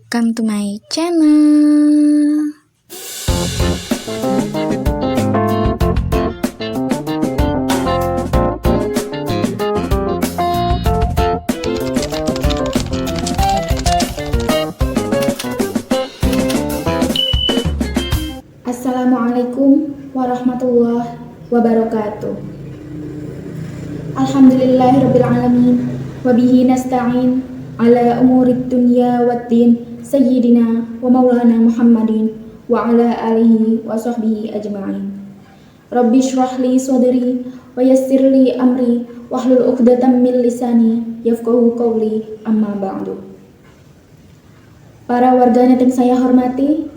welcome to my channel. Assalamualaikum warahmatullahi wabarakatuh. Alhamdulillahirabbil alamin wa bihi nasta'in ala umurid dunya waddin sayyidina wa maulana Muhammadin wa ala alihi wa sahbihi ajma'in. Rabbi shrah li sadri wa yassir li amri wahlul 'uqdatam min lisani yafqahu qawli, amma ba'du. Para warganet yang saya hormati,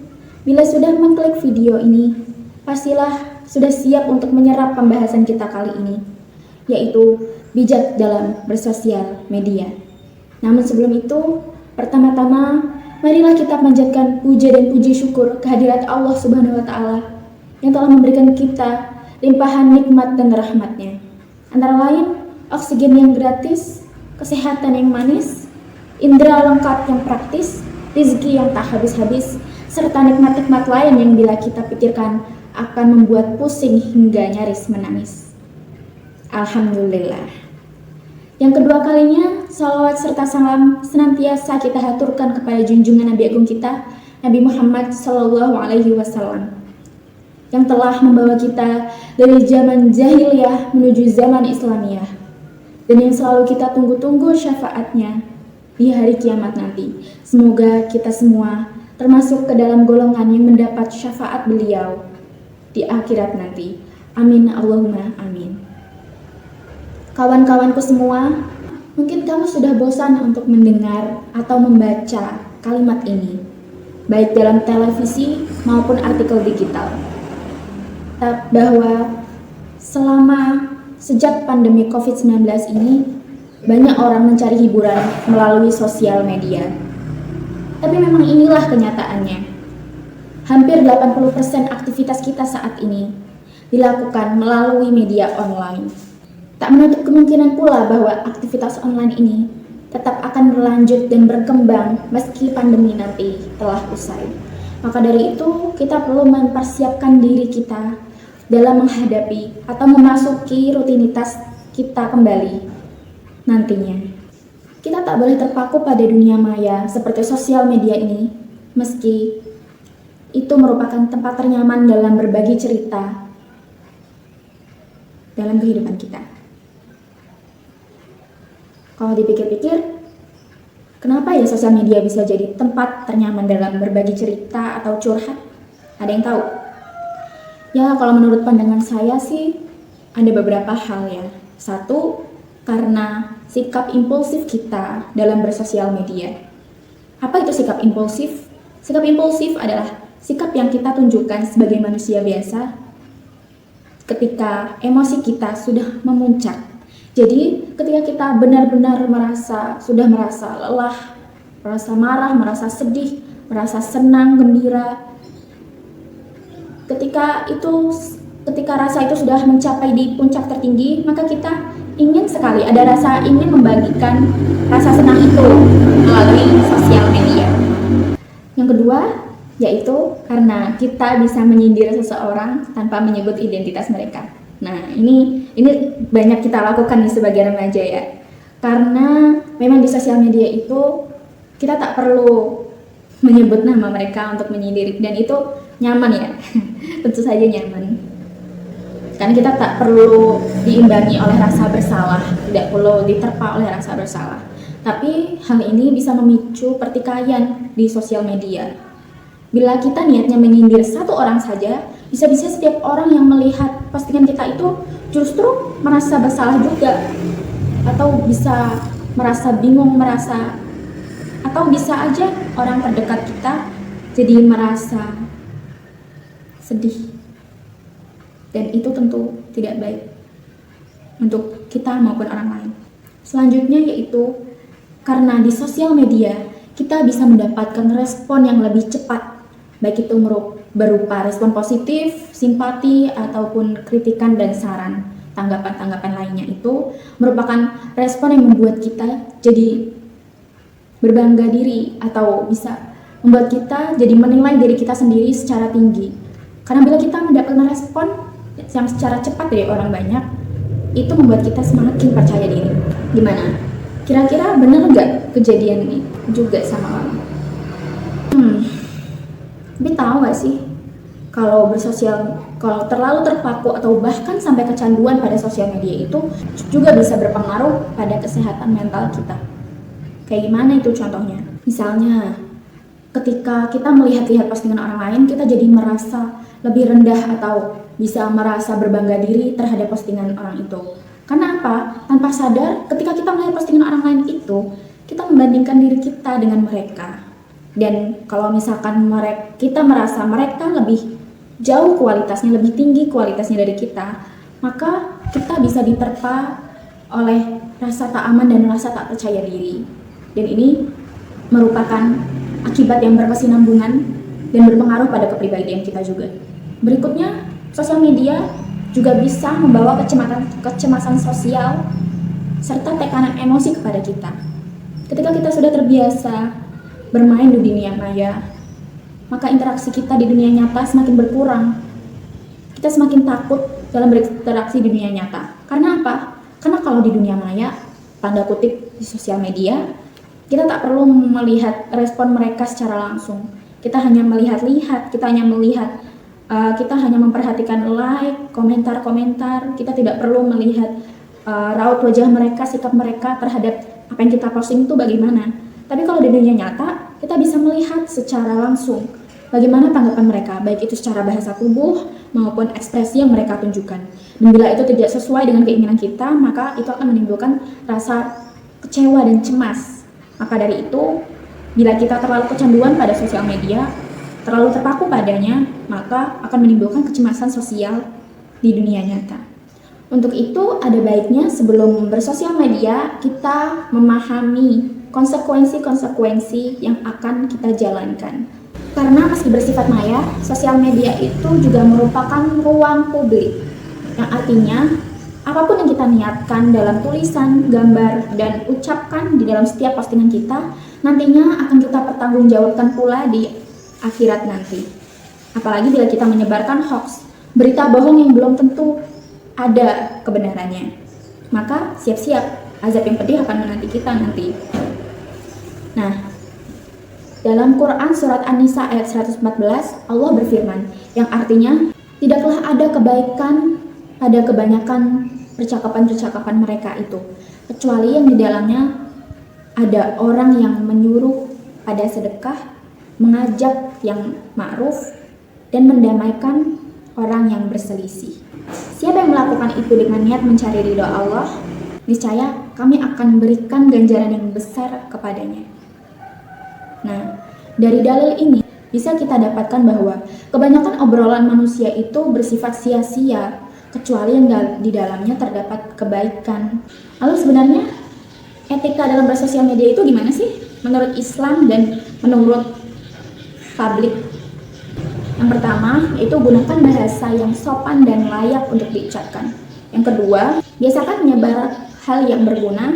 bila sudah mengklik video ini, pastilah sudah siap untuk menyerap pembahasan kita kali ini, yaitu bijak dalam bersosial media. Namun sebelum itu, pertama-tama marilah kita panjatkan puja dan puji syukur kehadirat Allah Subhanahu wa Ta'ala yang telah memberikan kita limpahan nikmat dan rahmatnya. Antara lain, oksigen yang gratis, kesehatan yang manis, indera lengkap yang praktis, rezeki yang tak habis-habis, serta nikmat-nikmat lain yang bila kita pikirkan akan membuat pusing hingga nyaris menangis. Alhamdulillah. Yang kedua kalinya, salawat serta salam senantiasa kita haturkan kepada junjungan Nabi Agung kita, Nabi Muhammad SAW, yang telah membawa kita dari zaman jahiliyah menuju zaman Islamiyah, dan yang selalu kita tunggu-tunggu syafaatnya di hari kiamat nanti. Semoga kita semua termasuk ke dalam golongan yang mendapat syafaat beliau di akhirat nanti. Amin Allahumma amin. Kawan-kawanku semua, mungkin kamu sudah bosan untuk mendengar atau membaca kalimat ini, baik dalam televisi maupun artikel digital, bahwa sejak pandemi COVID-19 ini, banyak orang mencari hiburan melalui sosial media. Tapi memang inilah kenyataannya. Hampir 80% aktivitas kita saat ini dilakukan melalui media online. Tak menutup kemungkinan pula bahwa aktivitas online ini tetap akan berlanjut dan berkembang meski pandemi nanti telah usai. Maka dari itu, kita perlu mempersiapkan diri kita dalam menghadapi atau memasuki rutinitas kita kembali nantinya. Kita tak boleh terpaku pada dunia maya seperti sosial media ini, meski itu merupakan tempat ternyaman dalam berbagi cerita dalam kehidupan kita. Kalau dipikir-pikir, kenapa ya sosial media bisa jadi tempat ternyaman dalam berbagi cerita atau curhat? Ada yang tahu? Ya, kalau menurut pandangan saya sih ada beberapa hal ya. Satu, karena sikap impulsif kita dalam bersosial media. Apa itu sikap impulsif? Sikap impulsif adalah sikap yang kita tunjukkan sebagai manusia biasa ketika emosi kita sudah memuncak. Jadi ketika kita benar-benar merasa lelah, merasa marah, merasa sedih, merasa senang, gembira, ketika rasa itu sudah mencapai di puncak tertinggi, maka kita ingin sekali, ada rasa ingin membagikan rasa senang itu melalui sosial media. Yang kedua, yaitu karena kita bisa menyindir seseorang tanpa menyebut identitas mereka. Nah, ini banyak kita lakukan nih sebagai remaja ya. Karena memang di sosial media itu kita tak perlu menyebut nama mereka untuk menyindir, dan itu nyaman ya. Tentu saja nyaman. Karena kita tak perlu diimbangi oleh rasa bersalah, tidak perlu diterpa oleh rasa bersalah. Tapi hal ini bisa memicu pertikaian di sosial media. Bila kita niatnya menyindir satu orang saja, bisa-bisa setiap orang yang melihat postingan kita itu justru merasa bersalah juga, atau bisa merasa bingung, atau bisa aja orang terdekat kita jadi merasa sedih. Dan itu tentu tidak baik untuk kita maupun orang lain. Selanjutnya yaitu karena di sosial media kita bisa mendapatkan respon yang lebih cepat, baik itu berupa respon positif, simpati, ataupun kritikan dan saran. Tanggapan-tanggapan lainnya itu merupakan respon yang membuat kita jadi berbangga diri atau bisa membuat kita jadi menilai diri kita sendiri secara tinggi. Karena bila kita mendapatkan respon yang secara cepat dari orang banyak, itu membuat kita semakin percaya diri. Gimana? Kira-kira benar nggak kejadian ini juga sama kamu? Tapi tahu nggak sih, kalau terlalu terpaku atau bahkan sampai kecanduan pada sosial media itu juga bisa berpengaruh pada kesehatan mental kita. Kayak gimana itu contohnya? Misalnya, ketika kita melihat-lihat postingan orang lain, kita jadi merasa lebih rendah atau bisa merasa berbangga diri terhadap postingan orang itu. Karena apa? Tanpa sadar, ketika kita melihat postingan orang lain itu, kita membandingkan diri kita dengan mereka. Dan kalau misalkan kita merasa mereka lebih jauh kualitasnya, lebih tinggi kualitasnya dari kita, maka kita bisa diterpa oleh rasa tak aman dan rasa tak percaya diri. Dan ini merupakan akibat yang berkesinambungan dan berpengaruh pada kepribadian kita juga. Berikutnya, sosial media juga bisa membawa kecemasan sosial serta tekanan emosi kepada kita. Ketika kita sudah terbiasa bermain di dunia maya, maka interaksi kita di dunia nyata semakin berkurang. Kita semakin takut dalam berinteraksi di dunia nyata. Karena apa? Karena kalau di dunia maya, tanda kutip di sosial media, kita tak perlu melihat respon mereka secara langsung. Kita hanya melihat-lihat, kita hanya memperhatikan like, komentar-komentar. Kita tidak perlu melihat raut wajah mereka, sikap mereka terhadap apa yang kita posting itu bagaimana. Tapi kalau di dunia nyata, kita bisa melihat secara langsung bagaimana tanggapan mereka, baik itu secara bahasa tubuh maupun ekspresi yang mereka tunjukkan. Dan bila itu tidak sesuai dengan keinginan kita, maka itu akan menimbulkan rasa kecewa dan cemas. Maka dari itu, bila kita terlalu kecanduan pada sosial media, terlalu terpaku padanya, maka akan menimbulkan kecemasan sosial di dunia nyata. Untuk itu, ada baiknya sebelum bersosial media, kita memahami konsekuensi-konsekuensi yang akan kita jalankan. Karena meski bersifat maya, sosial media itu juga merupakan ruang publik, yang artinya apapun yang kita niatkan dalam tulisan, gambar, dan ucapkan di dalam setiap postingan kita, nantinya akan kita pertanggungjawabkan pula di akhirat nanti. Apalagi bila kita menyebarkan hoax, berita bohong yang belum tentu ada kebenarannya. Maka siap-siap, azab yang pedih akan menanti kita nanti. Nah, dalam Quran surat An-Nisa ayat 114, Allah berfirman, yang artinya, tidaklah ada kebaikan pada kebanyakan percakapan-percakapan mereka itu, kecuali yang di dalamnya ada orang yang menyuruh pada sedekah, mengajak yang ma'ruf, dan mendamaikan orang yang berselisih. Siapa yang melakukan itu dengan niat mencari ridha Allah, niscaya kami akan berikan ganjaran yang besar kepadanya. Nah, dari dalil ini bisa kita dapatkan bahwa kebanyakan obrolan manusia itu bersifat sia-sia, kecuali yang di dalamnya terdapat kebaikan. Lalu sebenarnya etika dalam bersosial media itu gimana sih menurut Islam dan menurut publik? Yang pertama, yaitu gunakan bahasa yang sopan dan layak untuk diucapkan. Yang kedua, biasakan menyebar hal yang berguna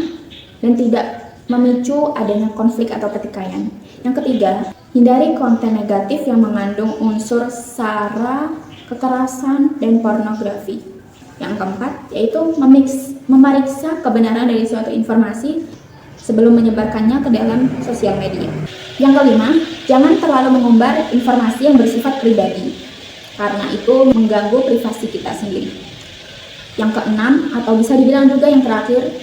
dan tidak memicu adanya konflik atau pertikaian. Yang ketiga, hindari konten negatif yang mengandung unsur sara, kekerasan, dan pornografi. Yang keempat, yaitu memeriksa kebenaran dari suatu informasi sebelum menyebarkannya ke dalam sosial media. Yang kelima, jangan terlalu mengumbar informasi yang bersifat pribadi, karena itu mengganggu privasi kita sendiri. Yang keenam, atau bisa dibilang juga yang terakhir,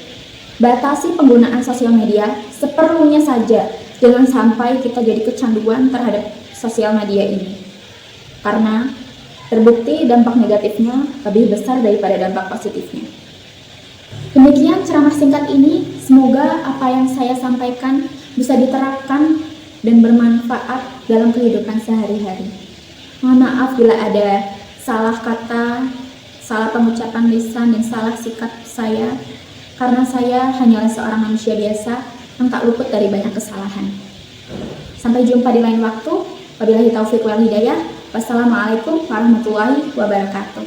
batasi penggunaan sosial media seperlunya saja. Jangan sampai kita jadi kecanduan terhadap sosial media ini, karena terbukti dampak negatifnya lebih besar daripada dampak positifnya. Demikian ceramah singkat ini, semoga apa yang saya sampaikan bisa diterapkan dan bermanfaat dalam kehidupan sehari-hari. Mohon maaf bila ada salah kata, salah pengucapan lisan, dan salah sikap saya, karena saya hanyalah seorang manusia biasa yang tak luput dari banyak kesalahan. Sampai jumpa di lain waktu. Wabillahi taufiq wal hidayah. Wassalamualaikum warahmatullahi wabarakatuh.